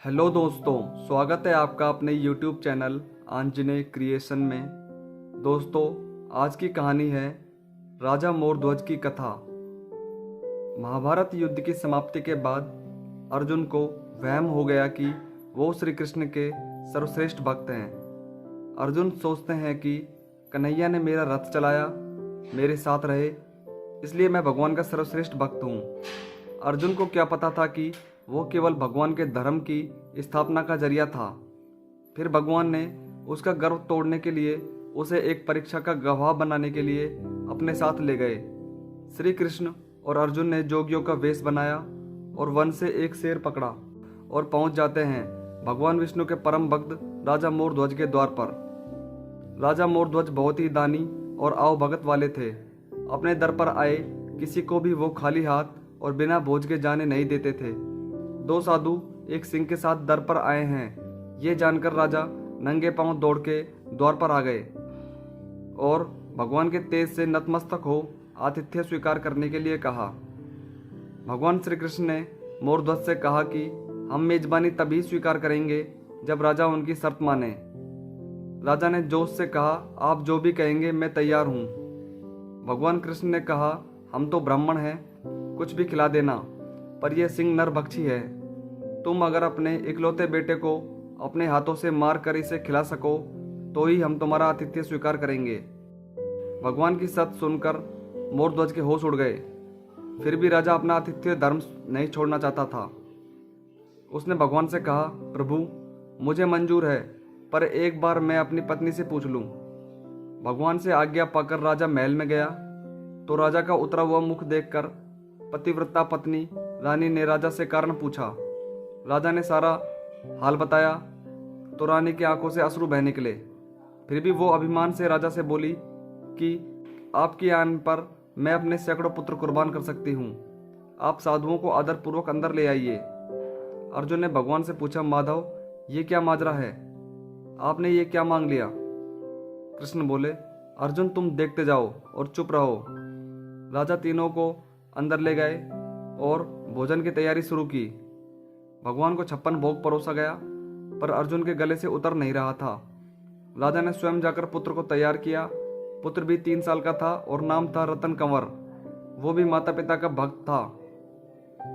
Hello दोस्तों, स्वागत है आपका अपने YouTube चैनल आंजनेय क्रिएशन में। दोस्तों, आज की कहानी है राजा मोरध्वज की कथा। महाभारत युद्ध की समाप्ति के बाद अर्जुन को वहम हो गया कि वो श्री कृष्ण के सर्वश्रेष्ठ भक्त हैं। अर्जुन सोचते हैं कि कन्हैया ने मेरा रथ चलाया, मेरे साथ रहे, इसलिए मैं भगवान का सर्वश्रेष्ठ भक्त हूँ। अर्जुन को क्या पता था कि वो केवल भगवान के धर्म की स्थापना का जरिया था। फिर भगवान ने उसका गर्व तोड़ने के लिए उसे एक परीक्षा का गवाह बनाने के लिए अपने साथ ले गए। श्री कृष्ण और अर्जुन ने जोगियों का वेश बनाया और वन से एक शेर पकड़ा और पहुंच जाते हैं भगवान विष्णु के परम भक्त राजा मोरध्वज के द्वार पर। राजा मोरध्वज बहुत ही दानी और आवभगत वाले थे। अपने दर पर आए किसी को भी वो खाली हाथ और बिना भोज के जाने नहीं देते थे। दो साधु एक सिंह के साथ दर पर आए हैं, ये जानकर राजा नंगे पांव दौड़ के द्वार पर आ गए और भगवान के तेज से नतमस्तक हो आतिथ्य स्वीकार करने के लिए कहा। भगवान श्री कृष्ण ने मोरध्वज से कहा कि हम मेजबानी तभी स्वीकार करेंगे जब राजा उनकी शर्त माने। राजा ने जोश से कहा, आप जो भी कहेंगे मैं तैयार हूँ। भगवान कृष्ण ने कहा, हम तो ब्राह्मण हैं, कुछ भी खिला देना, पर यह सिंह नरभक्षी है। तुम अगर अपने इकलौते बेटे को अपने हाथों से मार कर इसे खिला सको तो ही हम तुम्हारा आतिथ्य स्वीकार करेंगे। भगवान की शर्त सुनकर मोरध्वज के होश उड़ गए। फिर भी राजा अपना आतिथ्य धर्म नहीं छोड़ना चाहता था। उसने भगवान से कहा, प्रभु मुझे मंजूर है, पर एक बार मैं अपनी पत्नी से पूछ लूं। भगवान से आज्ञा पाकर राजा महल में गया तो राजा का उतरा हुआ मुख देखकर पतिव्रता पत्नी रानी ने राजा से कारण पूछा। राजा ने सारा हाल बताया तो रानी की आंखों से अश्रु बह निकले। फिर भी वो अभिमान से राजा से बोली कि आपकी आन पर मैं अपने सैकड़ों पुत्र कुर्बान कर सकती हूँ। आप साधुओं को आदरपूर्वक अंदर ले आइए। अर्जुन ने भगवान से पूछा, माधव ये क्या माजरा है, आपने ये क्या मांग लिया? कृष्ण बोले, अर्जुन तुम देखते जाओ और चुप रहो। राजा तीनों को अंदर ले गए और भोजन की तैयारी शुरू की। भगवान को 56 भोग परोसा गया, पर अर्जुन के गले से उतर नहीं रहा था। राजा ने स्वयं जाकर पुत्र को तैयार किया। पुत्र भी 3 साल का था और नाम था रतन कंवर। वो भी माता पिता का भक्त था।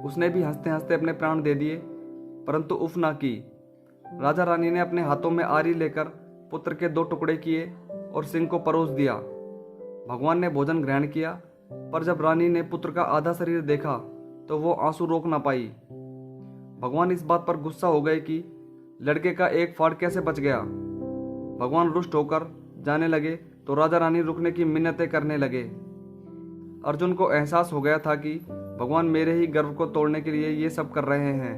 उसने भी हंसते हंसते अपने प्राण दे दिए, परंतु उफ ना की। राजा रानी ने अपने हाथों में आरी लेकर पुत्र के 2 टुकड़े किए और सिंह को परोस दिया। भगवान ने भोजन ग्रहण किया, पर जब रानी ने पुत्र का आधा शरीर देखा तो वो आंसू रोक ना पाई। भगवान इस बात पर गुस्सा हो गए कि लड़के का एक फाड़ कैसे बच गया। भगवान रुष्ट होकर जाने लगे तो राजा रानी रुकने की मिन्नतें करने लगे। अर्जुन को एहसास हो गया था कि भगवान मेरे ही गर्व को तोड़ने के लिए ये सब कर रहे हैं।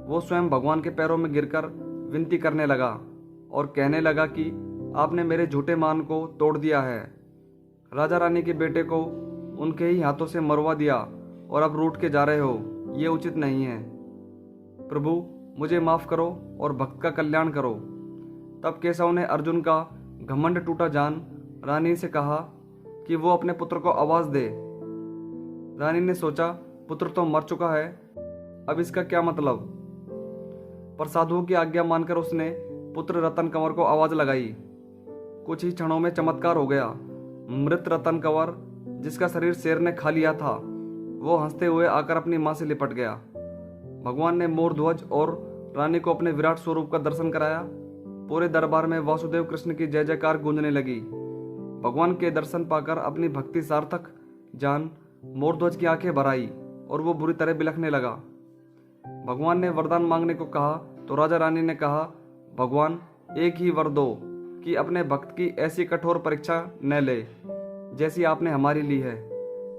वो स्वयं भगवान के पैरों में गिरकर विनती करने लगा और कहने लगा कि आपने मेरे झूठे मान को तोड़ दिया है। राजा रानी के बेटे को उनके ही हाथों से मरवा दिया और अब रूठ के जा रहे हो, ये उचित नहीं है। प्रभु मुझे माफ करो और भक्त का कल्याण करो। तब केशव ने अर्जुन का घमंड टूटा जान रानी से कहा कि वो अपने पुत्र को आवाज दे। रानी ने सोचा, पुत्र तो मर चुका है, अब इसका क्या मतलब। पर साधुओं की आज्ञा मानकर उसने पुत्र रतन कंवर को आवाज लगाई। कुछ ही क्षणों में चमत्कार हो गया। मृत रतन कंवर, जिसका शरीर शेर ने खा लिया था, वो हंसते हुए आकर अपनी मां से लिपट गया। भगवान ने मोरध्वज और रानी को अपने विराट स्वरूप का दर्शन कराया। पूरे दरबार में वासुदेव कृष्ण की जय जयकार गूंजने लगी। भगवान के दर्शन पाकर अपनी भक्ति सार्थक जान मोरध्वज की आंखें भर आई और वो बुरी तरह बिलखने लगा। भगवान ने वरदान मांगने को कहा तो राजा रानी ने कहा, भगवान एक ही वर दो कि अपने भक्त की ऐसी कठोर परीक्षा न ले जैसी आपने हमारी ली है।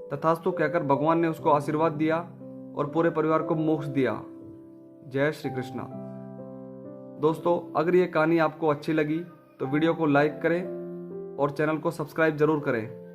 तथास्तु कहकर भगवान ने उसको आशीर्वाद दिया और पूरे परिवार को मोक्ष दिया। जय श्री कृष्ण। दोस्तों, अगर ये कहानी आपको अच्छी लगी तो वीडियो को लाइक करें और चैनल को सब्सक्राइब जरूर करें।